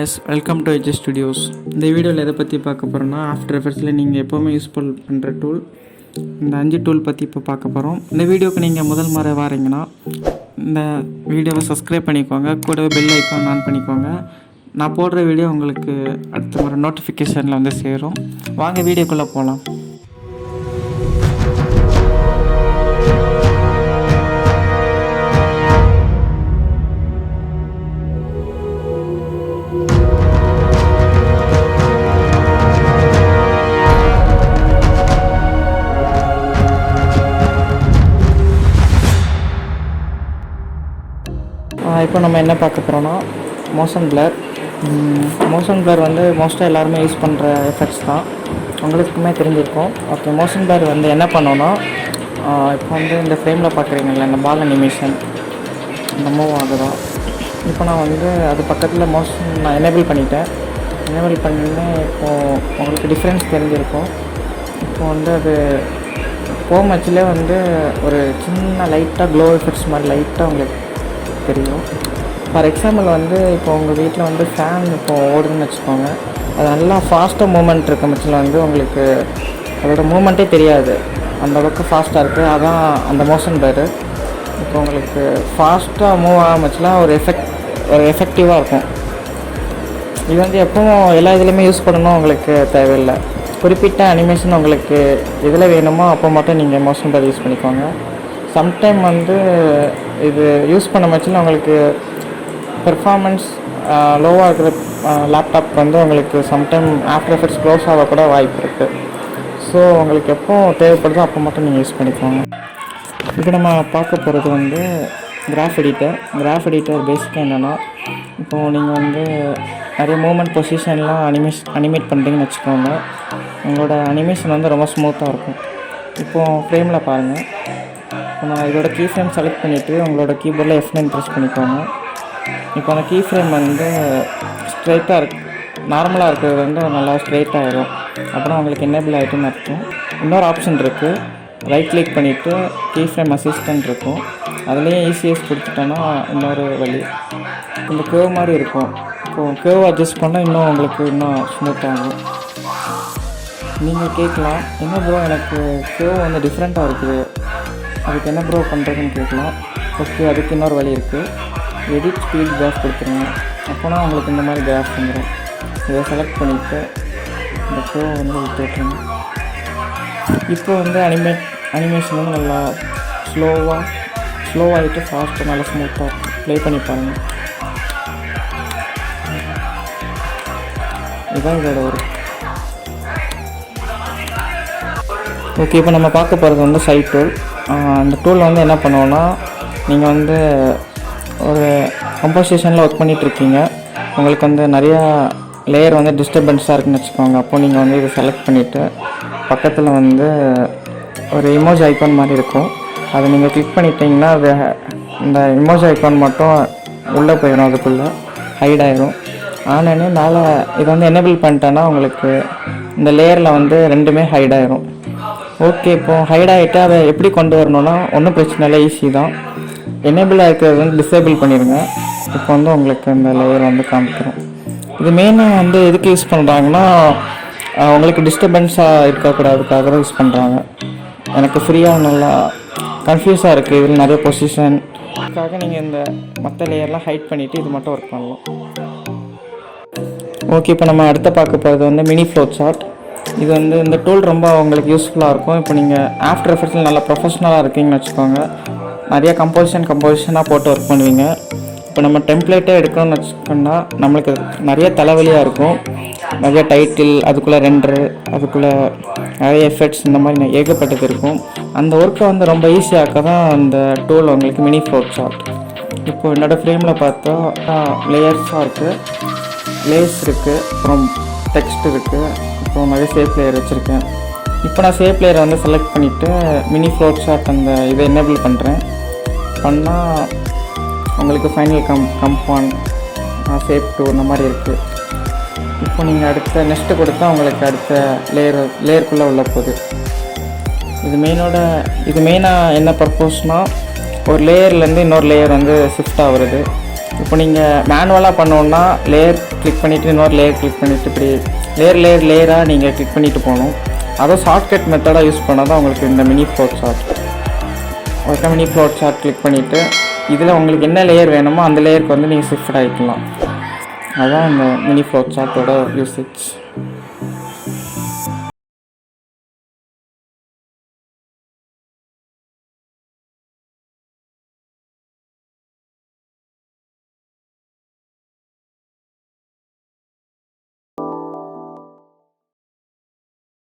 Yes welcome to edge studios. இந்த வீடியோவில் எதை பற்றி பார்க்க போகிறோன்னா, ஆஃப்டர் எஃபெக்ட்ஸில் நீங்கள் எப்போவுமே யூஸ்ஃபுல் பண்ணுற டூல், இந்த 5 டூல் பற்றி இப்போ பார்க்க போகிறோம். இந்த வீடியோக்கு நீங்கள் முதல் முறை வாரீங்கன்னா இந்த வீடியோவை சப்ஸ்கிரைப் பண்ணிக்கோங்க, கூடவே பெல் ஐக்கான் ஆன் பண்ணிக்கோங்க. நான் போடுற வீடியோ உங்களுக்கு அடுத்த ஒரு நோட்டிஃபிகேஷனில் வந்து சேரும். வாங்க வீடியோக்குள்ளே போகலாம். இப்போ நம்ம என்ன பார்க்க போகிறோன்னா, மோஷன் பிளர். மோஷன் பிளர் வந்து மோஸ்ட்டாக எல்லாருமே யூஸ் பண்ணுற எஃபெக்ட்ஸ் தான், உங்களுக்குமே தெரிஞ்சிருக்கும். ஓகே, மோஷன் பிளர் வந்து என்ன பண்ணோன்னா, இப்போ வந்து இந்த ஃப்ரேமில் பார்க்குறீங்களா, இந்த பால் அனிமேஷன் இந்த மூவ் ஆகுதான். இப்போ நான் வந்து அது பக்கத்தில் மோஷன் நான் எனேபிள் பண்ணிட்டேன். எனேபிள் பண்ணின்னு இப்போது உங்களுக்கு டிஃப்ரென்ஸ் தெரிஞ்சிருக்கும். இப்போ வந்து அது போமச்சிலே வந்து ஒரு சின்ன லைட்டாக க்ளோ எஃபெக்ட்ஸ் மாதிரி லைட்டாக உங்களுக்கு தெரியும். ஃபார் எக்ஸாம்பிள் வந்து இப்போ உங்கள் வீட்டில் வந்து ஃபேன் இப்போ ஓடுதுன்னு வச்சுக்கோங்க, அது நல்லா ஃபாஸ்ட்டாக மூமெண்ட் இருக்க பட்சத்தில் வந்து உங்களுக்கு அதோட மூமெண்ட்டே தெரியாது, அந்தளவுக்கு ஃபாஸ்ட்டாக இருக்குது. அதான் அந்த மோஷன் பிளர். இப்போ உங்களுக்கு ஃபாஸ்ட்டாக மூவ் ஆரம்பிச்சுலாம் ஒரு எஃபெக்டிவாக இருக்கும். இது வந்து எப்பவும் எல்லா இதுலேயுமே யூஸ் பண்ணணும் உங்களுக்கு தேவையில்லை. குறிப்பிட்ட அனிமேஷன் உங்களுக்கு எதில் வேணுமோ அப்போ மட்டும் நீங்கள் மோஷன் பிளர் யூஸ் பண்ணிக்கோங்க. சம்டைம் வந்து இது யூஸ் பண்ண மச்சில் உங்களுக்கு பெர்ஃபார்மன்ஸ் லோவாக இருக்கிற லேப்டாப் வந்து உங்களுக்கு சம்டைம் ஆஃப்டர் எஃபெக்ட்ஸ் க்ளோஸ் ஆக கூட வாய்ப்பு இருக்குது. ஸோ உங்களுக்கு எப்போ தேவைப்படுதோ அப்போ மட்டும் நீங்கள் யூஸ் பண்ணிக்கோங்க. இப்போ நம்ம பார்க்க போகிறது வந்து கிராஃப் எடிட்டர். கிராஃப் எடிட்டர் பேசிக்காக என்னென்னா, இப்போது நீங்கள் வந்து நிறைய மூமெண்ட் பொசிஷன்லாம் அனிமேட் பண்ணுறீங்கன்னு வச்சுக்கோங்க, உங்களோட அனிமேஷன் வந்து ரொம்ப ஸ்மூத்தாக இருக்கும். இப்போது ஃப்ரேமில் பாருங்கள். இப்போ நான் இதோட கீ ஃப்ரேம் செலக்ட் பண்ணிவிட்டு உங்களோட கீபோர்டில் F9 ப்ரெஸ் பண்ணிக்கோங்க. இப்போ அந்த கீ ஃப்ரேம் வந்து ஸ்ட்ரைட்டாக நார்மலாக இருக்கிறது வந்து நல்லா ஸ்ட்ரைட்டாக ஆகிடும். அப்புறம் உங்களுக்கு எனேபிள் ஆகிட்டுன்னு அர்த்தம். இன்னொரு ஆப்ஷன் இருக்குது, ரைட் கிளிக் பண்ணிவிட்டு கீ ஃப்ரேம் அசிஸ்டன்ட் இருக்கும், அதுலேயும் ECS கொடுத்துட்டோன்னா இன்னொரு வழி. இந்த கேர்வ் மாதிரி இருக்கும். இப்போது கேர்வ் அட்ஜஸ்ட் பண்ணால் இன்னும் உங்களுக்கு இன்னும் ஸ்மூத்தாகும். நீங்கள் கேட்கலாம், என்ன ப்ரோ எனக்கு கேர்வ் வந்து டிஃப்ரெண்ட்டாக இருக்குது, அதுக்கு என்ன ப்ரோ பண்ணுறதுன்னு கேட்கலாம். ஓகே, அதுக்கு இன்னொரு வழி இருக்குது. எடிட் ஸ்பீட் கிராஃப் கொடுத்துருங்க. அப்போனா உங்களுக்கு இந்த மாதிரி கிராஃப் வந்துடும். இதை செலக்ட் பண்ணிவிட்டு இந்த ஷோ வந்து விட்டுருங்க. இப்போ வந்து அனிமேஷன் வந்து நல்லா ஸ்லோவாகிட்டு ஃபாஸ்ட்டாக நல்லா ஸ்மூத்தாக ப்ளே பண்ணி பாருங்கள். இதுதான் இதோட ஒரு. ஓகே, இப்போ நம்ம பார்க்க போகிறது வந்து சைட் டூல். அந்த டூல் வந்து என்ன பண்ணுவோன்னா, நீங்கள் வந்து ஒரு கம்போசிஷனில் ஒர்க் பண்ணிகிட்ருக்கீங்க, உங்களுக்கு வந்து நிறையா லேயர் வந்து டிஸ்டர்பன்ஸாக இருக்குன்னு வச்சுக்கோங்க. அப்போது நீங்கள் வந்து இதை செலக்ட் பண்ணிவிட்டு பக்கத்தில் வந்து ஒரு இமோஜ் ஐக்கான் மாதிரி இருக்கும், அதை நீங்கள் கிளிக் பண்ணிட்டீங்கன்னா அது இந்த இமோஜ் ஐக்கான் மட்டும் உள்ளே போயிடும், அதுக்குள்ளே ஹைட் ஆகிடும். ஆனால் மேலே இதை வந்து எனேபிள் பண்ணிட்டேன்னா உங்களுக்கு இந்த லேயரில் வந்து ரெண்டுமே ஹைட் ஆகிடும். ஓகே, இப்போது ஹைட் ஆகிட்டு அதை எப்படி கொண்டு வரணுன்னா ஒன்றும் பிரச்சனை இல்லை, ஈஸி தான். எனேபிள் ஆகிருக்கிறது வந்து டிசேபிள் பண்ணிடுங்க. இப்போ வந்து உங்களுக்கு இந்த லேயர் வந்து காமிக்கிறோம். இது மெயினாக வந்து எதுக்கு யூஸ் பண்ணுறாங்கன்னா, உங்களுக்கு டிஸ்டர்பன்ஸாக இருக்கக்கூடாதுக்காக தான் யூஸ் பண்ணுறாங்க. எனக்கு ஃப்ரீயாக நல்லா கன்ஃபியூஸாக இருக்குது, இதில் நிறைய பொசிஷனுக்காக நீங்கள் இந்த மற்ற லேயர்லாம் ஹைட் பண்ணிவிட்டு இது மட்டும் ஒர்க் பண்ணலாம். ஓகே, இப்போ நம்ம அடுத்த பார்க்க போகிறது வந்து மினி ஃப்ளோ சார்ட். இது வந்து இந்த டூல் ரொம்ப உங்களுக்கு யூஸ்ஃபுல்லாக இருக்கும். இப்போ நீங்கள் ஆஃப்டர் எஃபெக்ட்ஸில் நல்லா ப்ரொஃபஷ்னலாக இருக்கீங்கன்னு வச்சுக்கோங்க, நிறைய கம்போசிஷனாக போட்டு ஒர்க் பண்ணுவீங்க. இப்போ நம்ம டெம்ப்ளேட்டே எடுக்கணும்னு வச்சுக்கோன்னா நம்மளுக்கு நிறைய தலைவலியாக இருக்கும். நிறைய டைட்டில், அதுக்குள்ளே ரெண்டரு, அதுக்குள்ளே நிறைய எஃபெக்ட்ஸ், இந்த மாதிரி ஏகப்பட்டது இருக்கும். அந்த ஒர்க்கை வந்து ரொம்ப ஈஸியாக்க தான் அந்த டூல் உங்களுக்கு மினி ஃப்ளோ சார்ட். இப்போது என்னோடய ஃப்ரேமில் பார்த்தா லேயர்ஸாக இருக்குது, லேஸ் இருக்குது, அப்புறம் டெக்ஸ்ட் இருக்குது, இப்போ நிறைய ஷேப் லேயர் வச்சுருக்கேன். இப்போ நான் ஷேப் லேயரை வந்து செலக்ட் பண்ணிவிட்டு மினி ஃப்ளோ சார்ட் அந்த இதை எனேபிள் பண்ணுறேன். பண்ணால் உங்களுக்கு ஃபைனல் கம்பான் ஷேப் 2 இந்த மாதிரி இருக்குது. இப்போ நீங்கள் அடுத்த நெக்ஸ்ட்டு கொடுத்தா உங்களுக்கு அடுத்த லேயருக்குள்ளே உள்ள போகுது. இது மெயினாக என்ன பர்பஸ்னால், ஒரு லேயர்லேருந்து இன்னொரு லேயர் வந்து ஷிஃப்ட் ஆகுறது. இப்போ நீங்கள் மேனுவலாக பண்ணோன்னா லேயர் கிளிக் பண்ணிவிட்டு இன்னொரு லேயர் கிளிக் பண்ணிவிட்டு இப்படி லேயராக நீங்கள் கிளிக் பண்ணிவிட்டு போகணும். அதுவும் ஷார்ட்கட் மெத்தடாக யூஸ் பண்ணால் தான் உங்களுக்கு இந்த mini float chart. Okay, mini float chart click பண்ணிவிட்டு இதில் உங்களுக்கு என்ன லேயர் வேணுமோ அந்த லேயருக்கு வந்து நீங்கள் ஷிஃப்ட் ஆகிக்கலாம். அதுதான் இந்த மினி ஃப்ளோட் சார்ட்டோட யூசேஜ்.